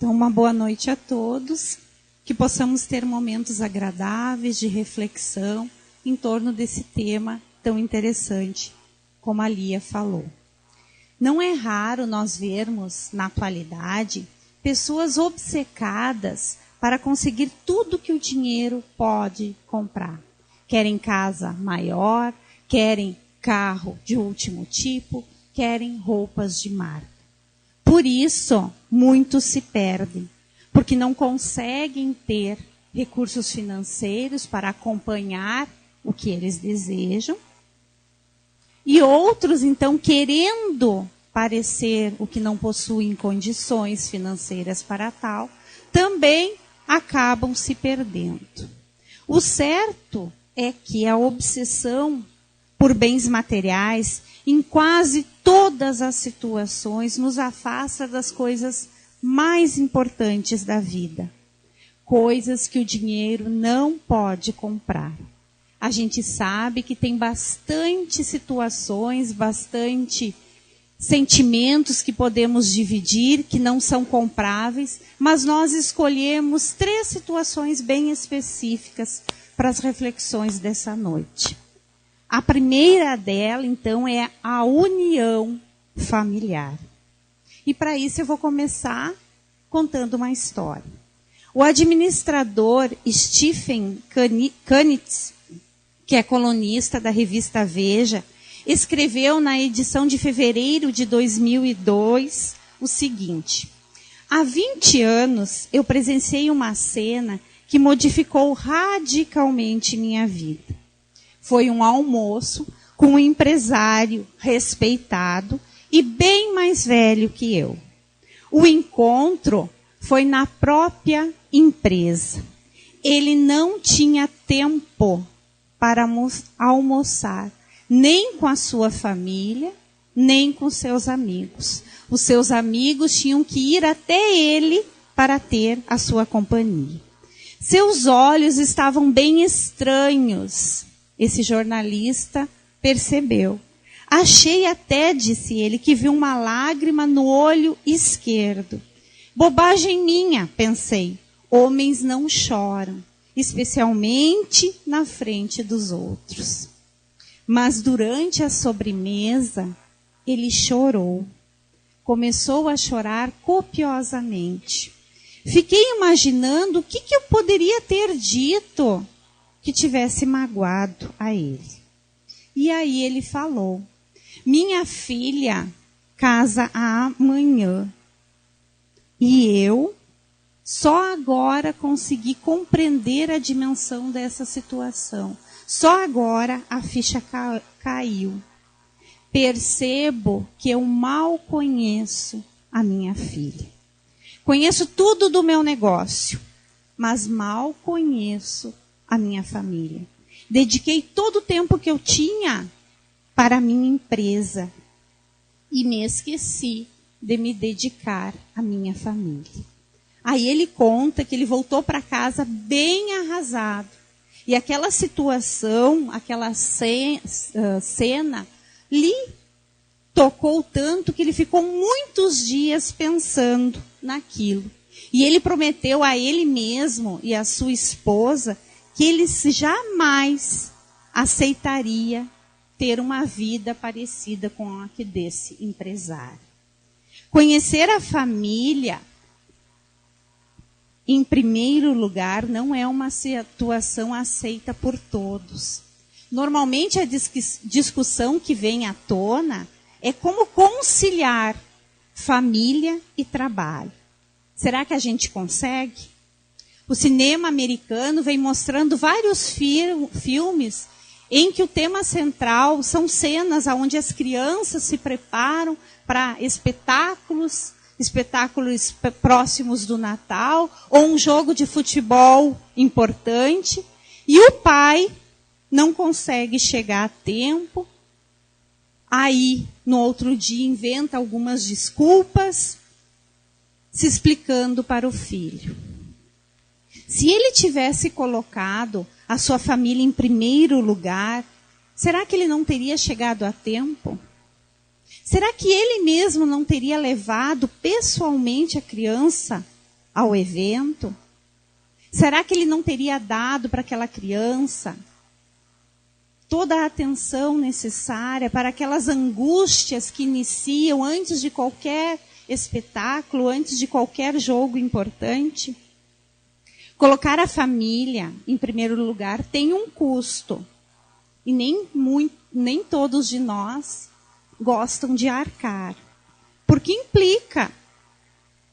Então, uma boa noite a todos, que possamos ter momentos agradáveis de reflexão em torno desse tema tão interessante, como a Lia falou. Não é raro nós vermos, na atualidade, pessoas obcecadas para conseguir tudo que o dinheiro pode comprar. Querem casa maior, querem carro de último tipo, querem roupas de marca. Por isso, muitos se perdem, porque não conseguem ter recursos financeiros para acompanhar o que eles desejam. E outros, então, querendo parecer o que não possuem condições financeiras para tal, também acabam se perdendo. O certo é que a obsessão por bens materiais, em quase todas as situações, nos afasta das coisas mais importantes da vida. Coisas que o dinheiro não pode comprar. A gente sabe que tem bastante situações, bastante sentimentos que podemos dividir, que não são compráveis, mas nós escolhemos 3 situações bem específicas para as reflexões dessa noite. A primeira dela, então, é a união familiar. E para isso eu vou começar contando uma história. O administrador Stephen Kunitz, que é colunista da revista Veja, escreveu na edição de fevereiro de 2002 o seguinte: há 20 anos eu presenciei uma cena que modificou radicalmente minha vida. Foi um almoço com um empresário respeitado e bem mais velho que eu. O encontro foi na própria empresa. Ele não tinha tempo para almoçar, nem com a sua família, nem com seus amigos. Os seus amigos tinham que ir até ele para ter a sua companhia. Seus olhos estavam bem estranhos. Esse jornalista percebeu. Achei até, disse ele, que viu uma lágrima no olho esquerdo. Bobagem minha, pensei. Homens não choram, especialmente na frente dos outros. Mas durante a sobremesa, ele chorou. Começou a chorar copiosamente. Fiquei imaginando o que eu poderia ter dito que tivesse magoado a ele. E aí ele falou: minha filha casa amanhã. E eu só agora consegui compreender a dimensão dessa situação. Só agora a ficha caiu. Percebo que eu mal conheço a minha filha. Conheço tudo do meu negócio, mas mal conheço a minha família. Dediquei todo o tempo que eu tinha para a minha empresa e me esqueci de me dedicar à minha família. Aí ele conta que ele voltou para casa bem arrasado. E aquela situação, aquela cena, lhe tocou tanto que ele ficou muitos dias pensando naquilo. E ele prometeu a ele mesmo e à sua esposa que ele jamais aceitaria ter uma vida parecida com a que desse empresário. Conhecer a família, em primeiro lugar, não é uma situação aceita por todos. Normalmente a discussão que vem à tona é como conciliar família e trabalho. Será que a gente consegue? O cinema americano vem mostrando vários filmes em que o tema central são cenas onde as crianças se preparam para espetáculos próximos do Natal, ou um jogo de futebol importante, e o pai não consegue chegar a tempo. Aí, no outro dia, inventa algumas desculpas, se explicando para o filho. Se ele tivesse colocado a sua família em primeiro lugar, será que ele não teria chegado a tempo? Será que ele mesmo não teria levado pessoalmente a criança ao evento? Será que ele não teria dado para aquela criança toda a atenção necessária para aquelas angústias que iniciam antes de qualquer espetáculo, antes de qualquer jogo importante? Colocar a família em primeiro lugar tem um custo. E nem todos de nós gostam de arcar. Porque implica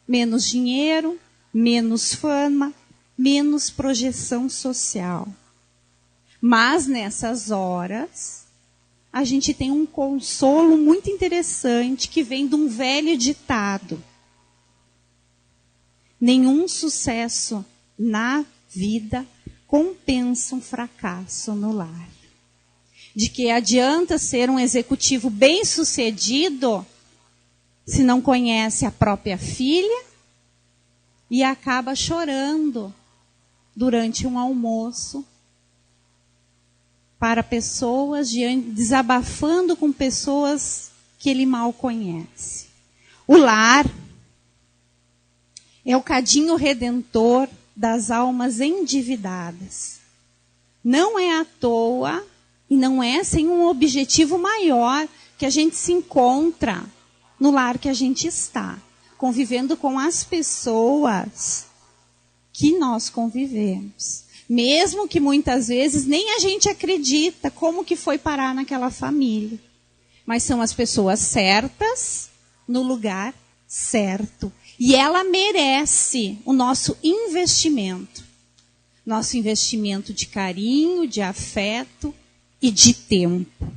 menos dinheiro, menos fama, menos projeção social. Mas nessas horas, a gente tem um consolo muito interessante que vem de um velho ditado. Nenhum sucesso na vida compensa um fracasso no lar. De que adianta ser um executivo bem-sucedido se não conhece a própria filha e acaba chorando durante um almoço para pessoas, desabafando com pessoas que ele mal conhece. O lar é o cadinho redentor das almas endividadas. Não é à toa e não é sem um objetivo maior que a gente se encontra no lar que a gente está, convivendo com as pessoas que nós convivemos. Mesmo que muitas vezes nem a gente acredita como que foi parar naquela família. Mas são as pessoas certas, no lugar certo. E ela merece o nosso investimento. Nosso investimento de carinho, de afeto e de tempo.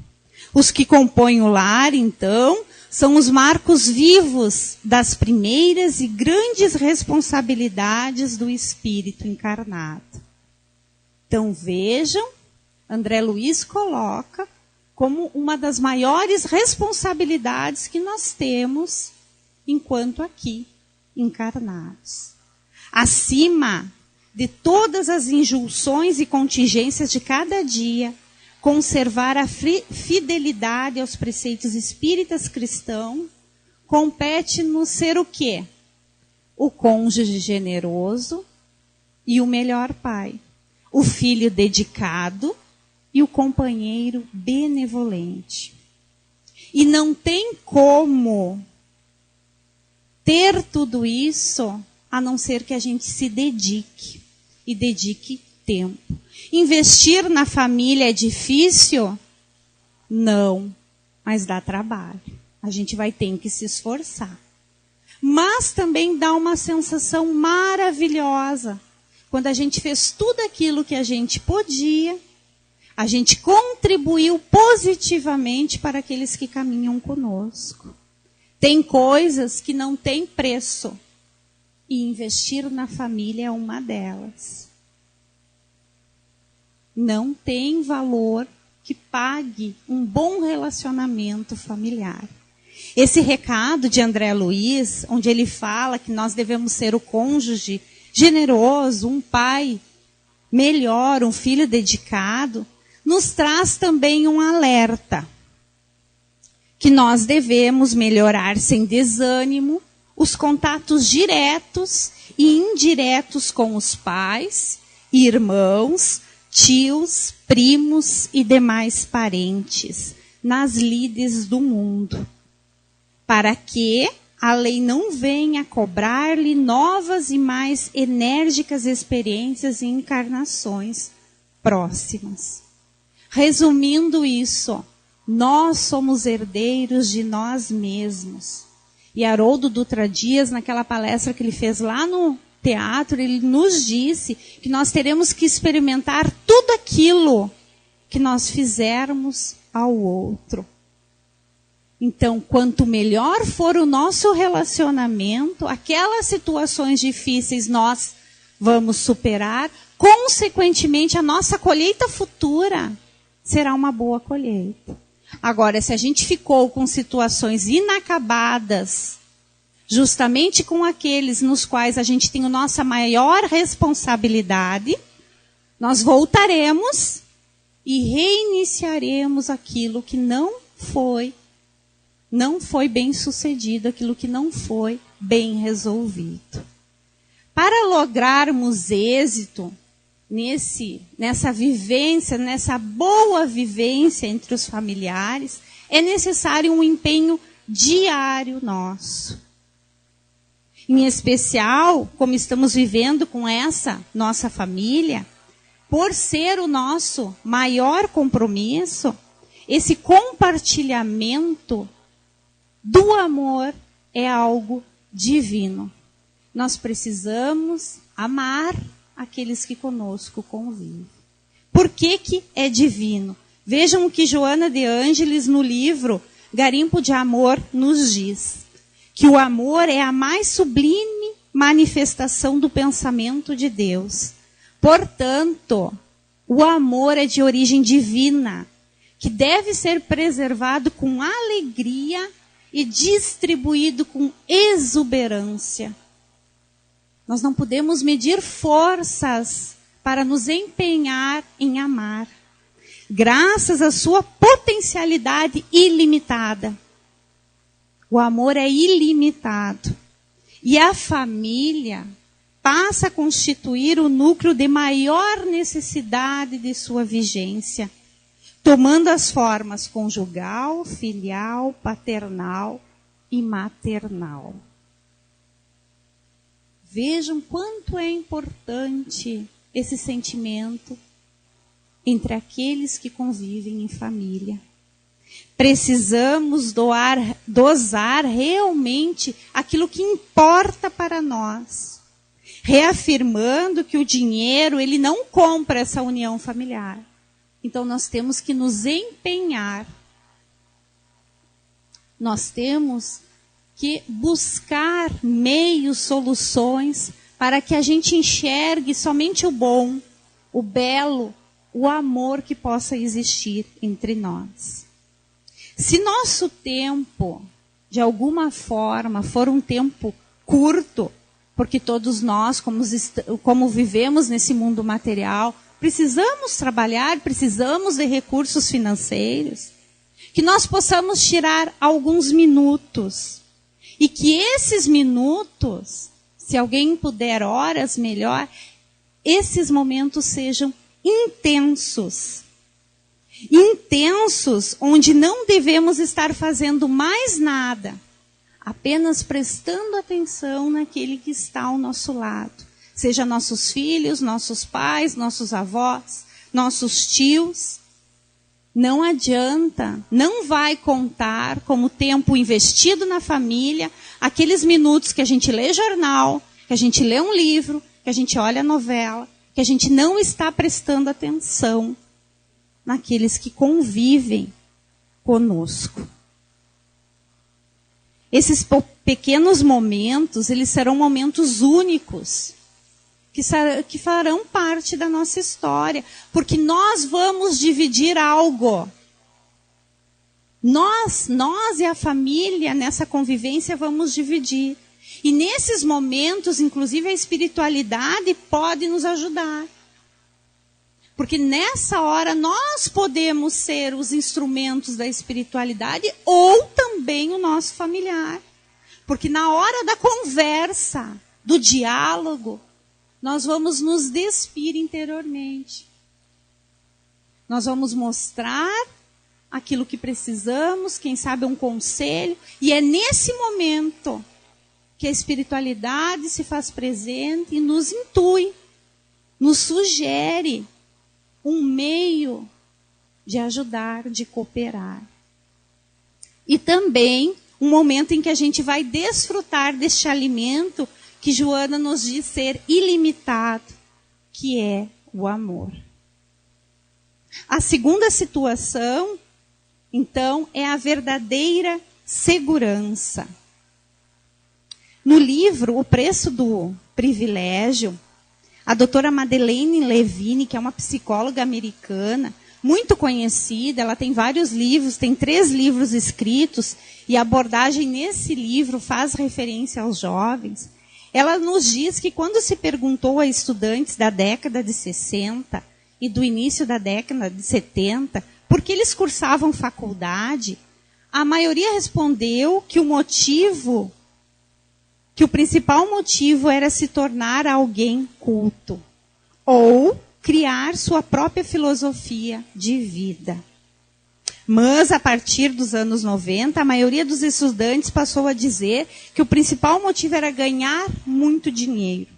Os que compõem o lar, então, são os marcos vivos das primeiras e grandes responsabilidades do espírito encarnado. Então vejam, André Luiz coloca como uma das maiores responsabilidades que nós temos enquanto aqui encarnados. Acima de todas as injunções e contingências de cada dia, conservar a fidelidade aos preceitos espíritas cristãos, compete-nos ser o quê? O cônjuge generoso e o melhor pai. O filho dedicado e o companheiro benevolente. E não tem como ter tudo isso a não ser que a gente se dedique. E dedique tempo. Investir na família é difícil? Não, mas dá trabalho. A gente vai ter que se esforçar. Mas também dá uma sensação maravilhosa. Quando a gente fez tudo aquilo que a gente podia, a gente contribuiu positivamente para aqueles que caminham conosco. Tem coisas que não têm preço. E investir na família é uma delas. Não tem valor que pague um bom relacionamento familiar. Esse recado de André Luiz, onde ele fala que nós devemos ser o cônjuge generoso, um pai melhor, um filho dedicado, nos traz também um alerta. Que nós devemos melhorar sem desânimo os contatos diretos e indiretos com os pais, irmãos, tios, primos e demais parentes nas lides do mundo, para que a lei não venha cobrar-lhe novas e mais enérgicas experiências e encarnações próximas. Resumindo isso, nós somos herdeiros de nós mesmos. E Haroldo Dutra Dias, naquela palestra que ele fez lá no teatro, ele nos disse que nós teremos que experimentar tudo aquilo que nós fizermos ao outro. Então, quanto melhor for o nosso relacionamento, aquelas situações difíceis nós vamos superar, consequentemente a nossa colheita futura será uma boa colheita. Agora, se a gente ficou com situações inacabadas, justamente com aqueles nos quais a gente tem a nossa maior responsabilidade, nós voltaremos e reiniciaremos aquilo que não foi bem sucedido, aquilo que não foi bem resolvido. Para lograrmos êxito nessa vivência, nessa boa vivência entre os familiares, é necessário um empenho diário nosso. Em especial, como estamos vivendo com essa nossa família, por ser o nosso maior compromisso, esse compartilhamento do amor é algo divino. Nós precisamos amar aqueles que conosco convivem. Por que é divino? Vejam o que Joana de Ângeles, no livro Garimpo de Amor, nos diz. Que o amor é a mais sublime manifestação do pensamento de Deus. Portanto, o amor é de origem divina, que deve ser preservado com alegria e distribuído com exuberância. Nós não podemos medir forças para nos empenhar em amar, graças à sua potencialidade ilimitada. O amor é ilimitado. E a família passa a constituir o núcleo de maior necessidade de sua vigência, tomando as formas conjugal, filial, paternal e maternal. Vejam quanto é importante esse sentimento entre aqueles que convivem em família. Precisamos dosar realmente aquilo que importa para nós, reafirmando que o dinheiro ele não compra essa união familiar. Então nós temos que nos empenhar. Nós temos que buscar meios, soluções, para que a gente enxergue somente o bom, o belo, o amor que possa existir entre nós. Se nosso tempo, de alguma forma, for um tempo curto, porque todos nós, como vivemos nesse mundo material, precisamos trabalhar, precisamos de recursos financeiros, que nós possamos tirar alguns minutos. E que esses minutos, se alguém puder horas, melhor, esses momentos sejam intensos. Intensos, onde não devemos estar fazendo mais nada, apenas prestando atenção naquele que está ao nosso lado. Seja nossos filhos, nossos pais, nossos avós, nossos tios. Não adianta, não vai contar como tempo investido na família, aqueles minutos que a gente lê jornal, que a gente lê um livro, que a gente olha novela, que a gente não está prestando atenção naqueles que convivem conosco. Esses pequenos momentos, eles serão momentos únicos, que farão parte da nossa história, porque nós vamos dividir algo. Nós e a família, nessa convivência, vamos dividir. E nesses momentos, inclusive, a espiritualidade pode nos ajudar. Porque nessa hora nós podemos ser os instrumentos da espiritualidade ou também o nosso familiar. Porque na hora da conversa, do diálogo, nós vamos nos despir interiormente. Nós vamos mostrar aquilo que precisamos, quem sabe um conselho, e é nesse momento que a espiritualidade se faz presente e nos intui, nos sugere um meio de ajudar, de cooperar. E também um momento em que a gente vai desfrutar deste alimento que Joana nos diz ser ilimitado, que é o amor. A segunda situação, então, é a verdadeira segurança. No livro O Preço do Privilégio, a doutora Madeleine Levine, que é uma psicóloga americana, muito conhecida, ela tem vários livros, tem 3 livros escritos, e a abordagem nesse livro faz referência aos jovens. Ela nos diz que quando se perguntou a estudantes da década de 60 e do início da década de 70, por que eles cursavam faculdade, a maioria respondeu que o motivo que o principal motivo era se tornar alguém culto ou criar sua própria filosofia de vida. Mas, a partir dos anos 90, a maioria dos estudantes passou a dizer que o principal motivo era ganhar muito dinheiro.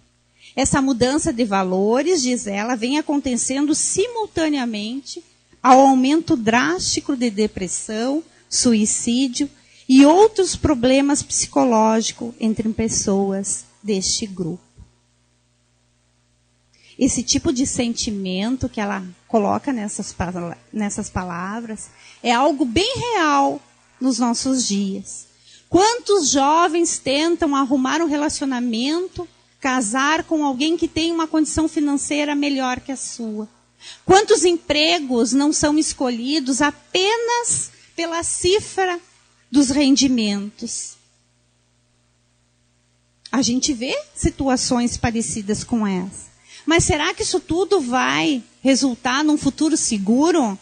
Essa mudança de valores, diz ela, vem acontecendo simultaneamente ao aumento drástico de depressão, suicídio e outros problemas psicológicos entre pessoas deste grupo. Esse tipo de sentimento que ela coloca nessas palavras é algo bem real nos nossos dias. Quantos jovens tentam arrumar um relacionamento, casar com alguém que tem uma condição financeira melhor que a sua? Quantos empregos não são escolhidos apenas pela cifra dos rendimentos? A gente vê situações parecidas com essa. Mas será que isso tudo vai resultar num futuro seguro?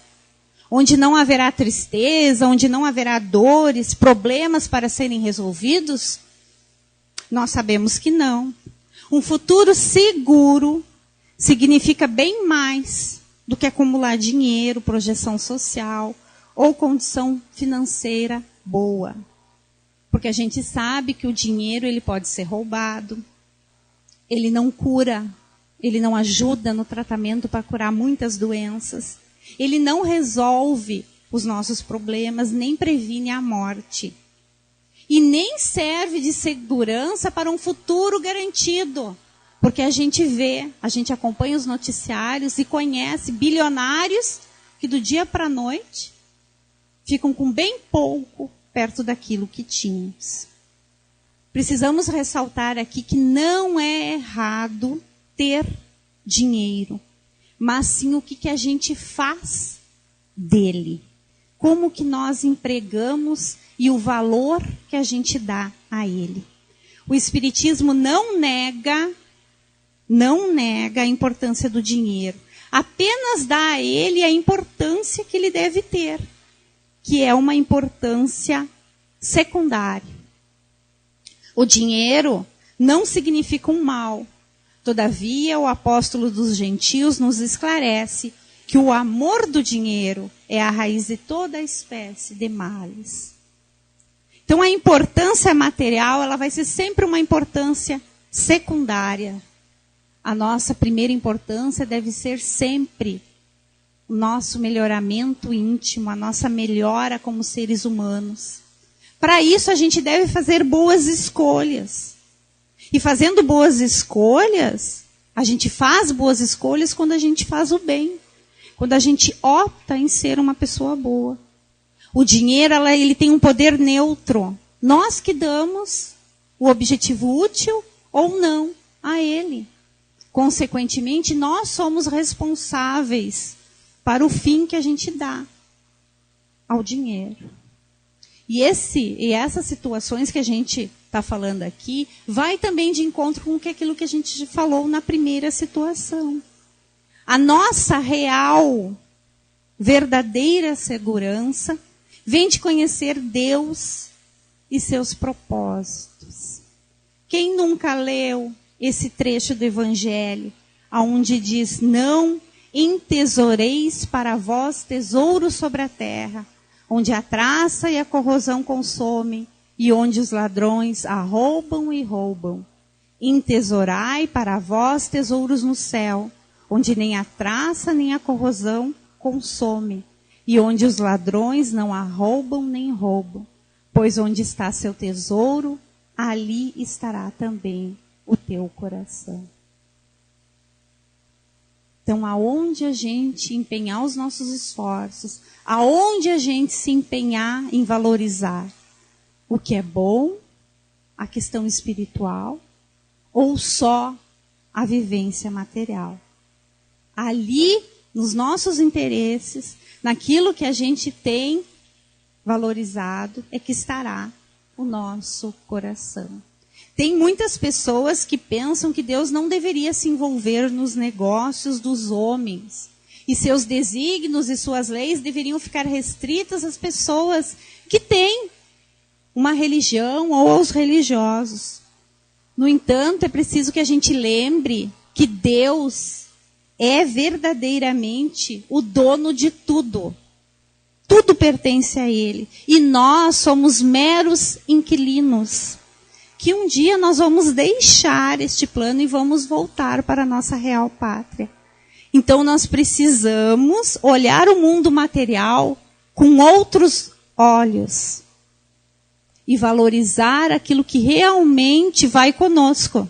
Onde não haverá tristeza, onde não haverá dores, problemas para serem resolvidos? Nós sabemos que não. Um futuro seguro significa bem mais do que acumular dinheiro, projeção social ou condição financeira boa. Porque a gente sabe que o dinheiro ele pode ser roubado, ele não cura, ele não ajuda no tratamento para curar muitas doenças. Ele não resolve os nossos problemas, nem previne a morte. E nem serve de segurança para um futuro garantido. Porque a gente vê, a gente acompanha os noticiários e conhece bilionários que do dia para a noite ficam com bem pouco perto daquilo que tínhamos. Precisamos ressaltar aqui que não é errado ter dinheiro, mas sim o que a gente faz dele. Como que nós empregamos e o valor que a gente dá a ele. O Espiritismo não nega a importância do dinheiro. Apenas dá a ele a importância que ele deve ter, que é uma importância secundária. O dinheiro não significa um mal. Todavia, o apóstolo dos gentios nos esclarece que o amor do dinheiro é a raiz de toda a espécie de males. Então, a importância material, ela vai ser sempre uma importância secundária. A nossa primeira importância deve ser sempre o nosso melhoramento íntimo, a nossa melhora como seres humanos. Para isso, a gente deve fazer boas escolhas. E fazendo boas escolhas, a gente faz boas escolhas quando a gente faz o bem. Quando a gente opta em ser uma pessoa boa. O dinheiro, ele tem um poder neutro. Nós que damos o objetivo útil ou não a ele. Consequentemente, nós somos responsáveis para o fim que a gente dá ao dinheiro. E essas situações que a gente está falando aqui, vai também de encontro com aquilo que a gente falou na primeira situação. A nossa real, verdadeira segurança vem de conhecer Deus e seus propósitos. Quem nunca leu esse trecho do Evangelho, onde diz, não entesoureis para vós tesouros sobre a terra, onde a traça e a corrosão consomem, e onde os ladrões arrombam e roubam. Entesourai para vós tesouros no céu, onde nem a traça nem a corrosão consome, e onde os ladrões não arrombam nem roubam. Pois onde está seu tesouro, ali estará também o teu coração. Então, aonde a gente empenhar os nossos esforços, aonde a gente se empenhar em valorizar o que é bom, a questão espiritual, ou só a vivência material. Ali, nos nossos interesses, naquilo que a gente tem valorizado, é que estará o nosso coração. Tem muitas pessoas que pensam que Deus não deveria se envolver nos negócios dos homens. E seus desígnios e suas leis deveriam ficar restritas às pessoas que têm uma religião ou aos religiosos. No entanto, é preciso que a gente lembre que Deus é verdadeiramente o dono de tudo. Tudo pertence a Ele. E nós somos meros inquilinos. Que um dia nós vamos deixar este plano e vamos voltar para a nossa real pátria. Então nós precisamos olhar o mundo material com outros olhos. E valorizar aquilo que realmente vai conosco.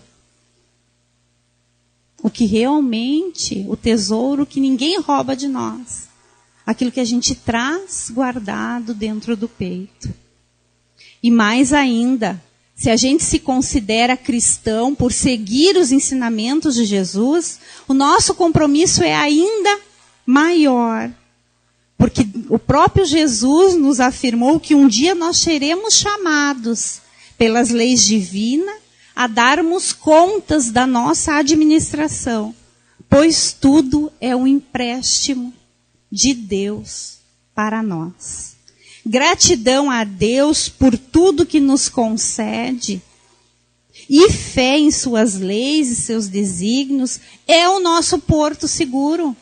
O que realmente, o tesouro que ninguém rouba de nós. Aquilo que a gente traz guardado dentro do peito. E mais ainda, se a gente se considera cristão por seguir os ensinamentos de Jesus, o nosso compromisso é ainda maior. Porque o próprio Jesus nos afirmou que um dia nós seremos chamados pelas leis divinas a darmos contas da nossa administração, pois tudo é um empréstimo de Deus para nós. Gratidão a Deus por tudo que nos concede e fé em suas leis e seus desígnios é o nosso porto seguro.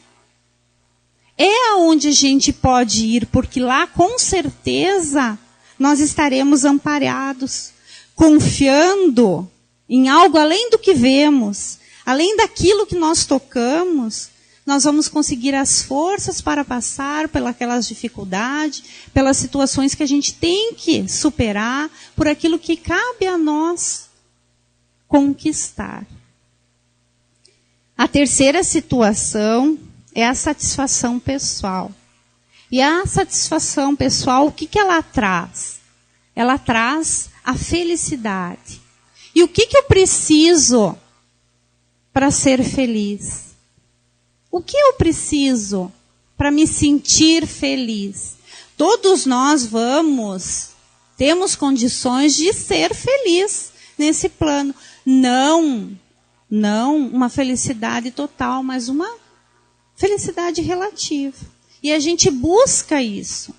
É aonde a gente pode ir, porque lá com certeza nós estaremos amparados, confiando em algo além do que vemos, além daquilo que nós tocamos. Nós vamos conseguir as forças para passar pelas dificuldades, pelas situações que a gente tem que superar, por aquilo que cabe a nós conquistar. A terceira situação é a satisfação pessoal. E a satisfação pessoal, o que ela traz? Ela traz a felicidade. E o que eu preciso para ser feliz? O que eu preciso para me sentir feliz? Todos nós temos condições de ser feliz nesse plano. Não uma felicidade total, mas uma felicidade relativa. E a gente busca isso.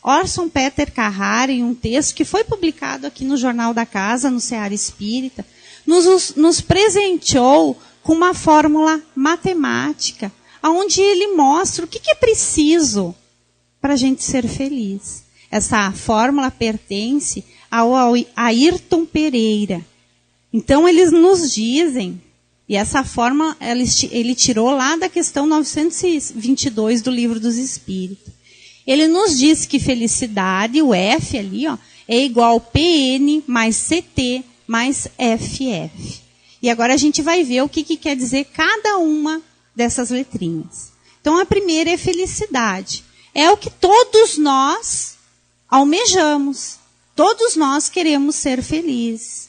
Orson Peter Carrara, em um texto que foi publicado aqui no Jornal da Casa, no Seara Espírita, nos presenteou com uma fórmula matemática, onde ele mostra o que é preciso para a gente ser feliz. Essa fórmula pertence ao Ayrton Pereira. Então, eles nos dizem, e essa fórmula ele tirou lá da questão 922 do Livro dos Espíritos. Ele nos diz que felicidade, o F ali, é igual a PN mais CT mais FF. E agora a gente vai ver o que quer dizer cada uma dessas letrinhas. Então, a primeira é felicidade. É o que todos nós almejamos. Todos nós queremos ser felizes.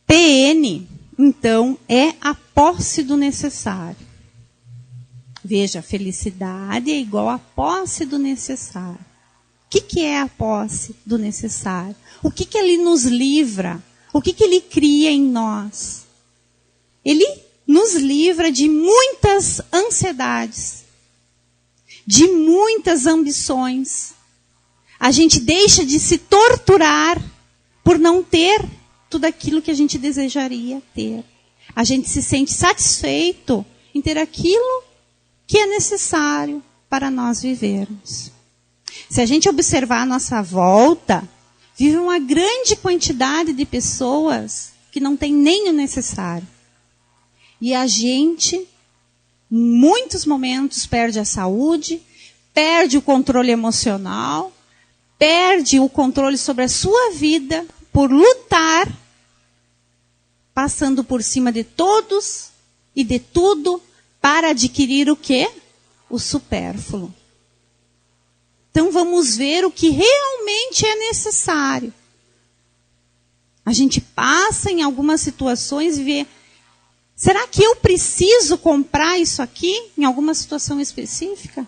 PN, então, é a posse do necessário. Veja, felicidade é igual a posse do necessário. O que é a posse do necessário? O que ele nos livra? O que ele cria em nós? Ele nos livra de muitas ansiedades, de muitas ambições. A gente deixa de se torturar por não ter tudo aquilo que a gente desejaria ter. A gente se sente satisfeito em ter aquilo que é necessário para nós vivermos. Se a gente observar a nossa volta, vive uma grande quantidade de pessoas que não têm nem o necessário. E a gente, em muitos momentos, perde a saúde, perde o controle emocional, perde o controle sobre a sua vida por lutar, passando por cima de todos e de tudo para adquirir o quê? O supérfluo. Então vamos ver o que realmente é necessário. A gente passa em algumas situações e vê, será que eu preciso comprar isso aqui em alguma situação específica?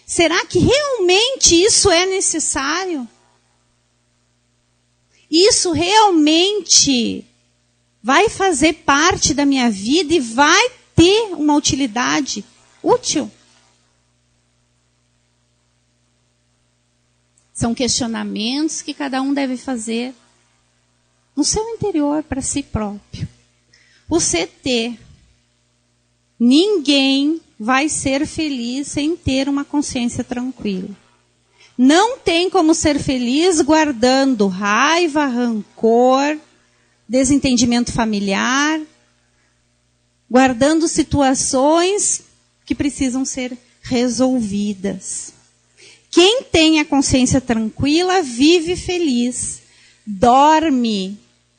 Será que realmente isso é necessário? Isso realmente vai fazer parte da minha vida e vai ter uma utilidade útil? São questionamentos que cada um deve fazer no seu interior para si próprio. O CT. Ninguém vai ser feliz sem ter uma consciência tranquila. Não tem como ser feliz guardando raiva, rancor, desentendimento familiar, guardando situações que precisam ser resolvidas. Quem tem a consciência tranquila vive feliz, dorme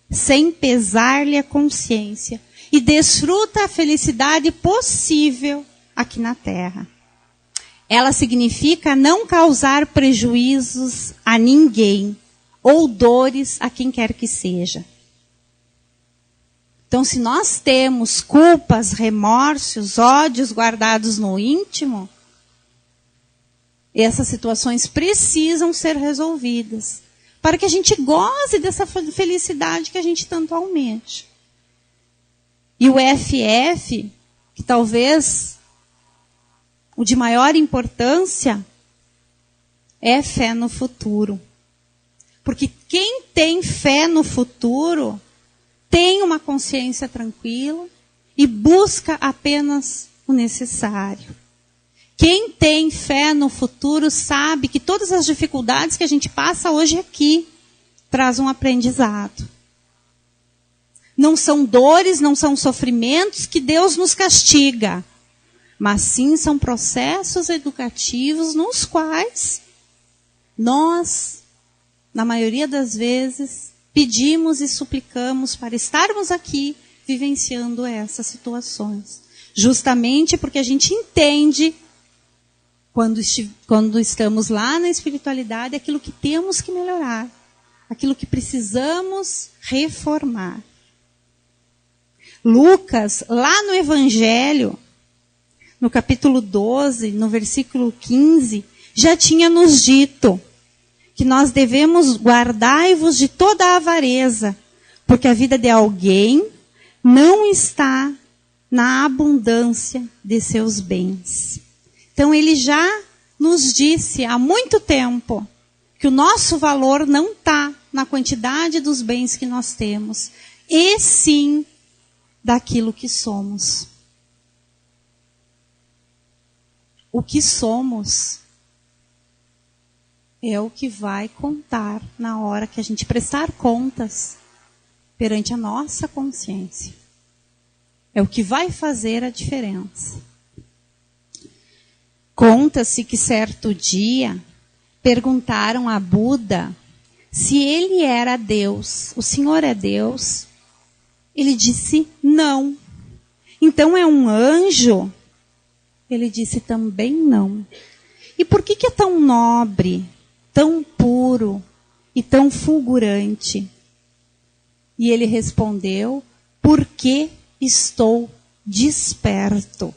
sem pesar-lhe a consciência e desfruta a felicidade possível aqui na Terra. Ela significa não causar prejuízos a ninguém ou dores a quem quer que seja. Então, se nós temos culpas, remorsos, ódios guardados no íntimo, essas situações precisam ser resolvidas para que a gente goze dessa felicidade que a gente tanto almeja. E o FF, que talvez o de maior importância, é fé no futuro. Porque quem tem fé no futuro tem uma consciência tranquila e busca apenas o necessário. Quem tem fé no futuro sabe que todas as dificuldades que a gente passa hoje aqui traz um aprendizado. Não são dores, não são sofrimentos que Deus nos castiga, mas sim são processos educativos nos quais nós, na maioria das vezes, pedimos e suplicamos para estarmos aqui vivenciando essas situações. Justamente porque a gente entende, quando estamos lá na espiritualidade, aquilo que temos que melhorar, aquilo que precisamos reformar. Lucas, lá no Evangelho, no capítulo 12, no versículo 15, já tinha nos dito que nós devemos guardai-vos de toda a avareza, porque a vida de alguém não está na abundância de seus bens. Então ele já nos disse há muito tempo que o nosso valor não está na quantidade dos bens que nós temos, e sim daquilo que somos. O que somos é o que vai contar na hora que a gente prestar contas perante a nossa consciência. É o que vai fazer a diferença. Conta-se que certo dia perguntaram a Buda se ele era Deus. O Senhor é Deus? Ele disse não. Então é um anjo? Ele disse também não. E por que é tão nobre, tão puro e tão fulgurante? E ele respondeu, porque estou desperto.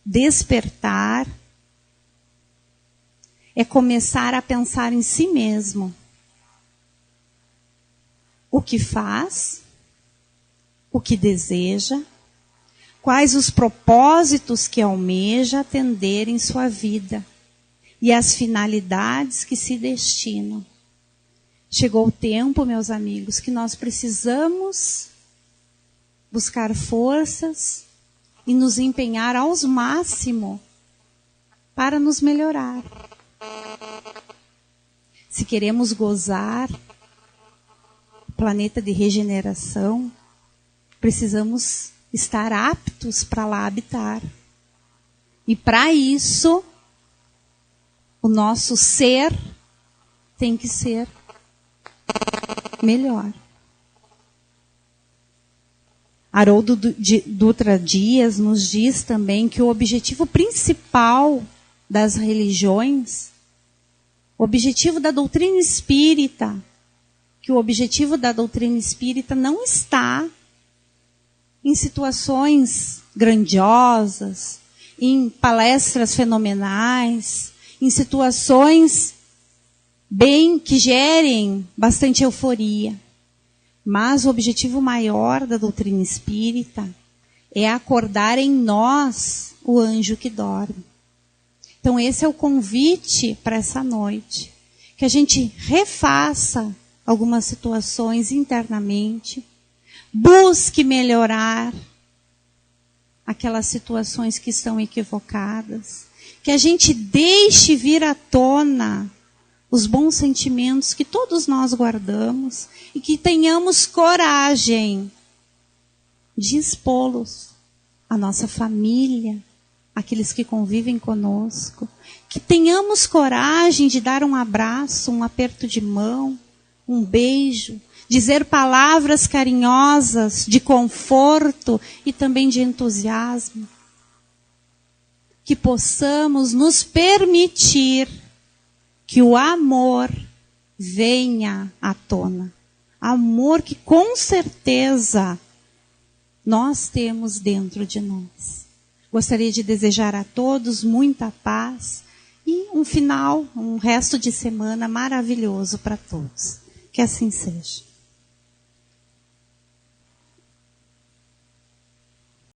Despertar é começar a pensar em si mesmo. O que faz, o que deseja, quais os propósitos que almeja atender em sua vida e as finalidades que se destinam. Chegou o tempo, meus amigos, que nós precisamos buscar forças e nos empenhar aos máximos para nos melhorar. Se queremos gozar o planeta de regeneração, precisamos estar aptos para lá habitar. E para isso, o nosso ser tem que ser melhor. Haroldo Dutra Dias nos diz também que o objetivo principal das religiões, o objetivo da doutrina espírita, que o objetivo da doutrina espírita não está em situações grandiosas, em palestras fenomenais, em situações bem que gerem bastante euforia. Mas o objetivo maior da doutrina espírita é acordar em nós o anjo que dorme. Então esse é o convite para essa noite. que a gente refaça algumas situações internamente, busque melhorar aquelas situações que estão equivocadas, que a gente deixe vir à tona os bons sentimentos que todos nós guardamos e que tenhamos coragem de expô-los à nossa família, àqueles que convivem conosco, que tenhamos coragem de dar um abraço, um aperto de mão, um beijo, dizer palavras carinhosas de conforto e também de entusiasmo. Que possamos nos permitir que o amor venha à tona. Amor que com certeza nós temos dentro de nós. Gostaria de desejar a todos muita paz e um resto de semana maravilhoso para todos. Que assim seja.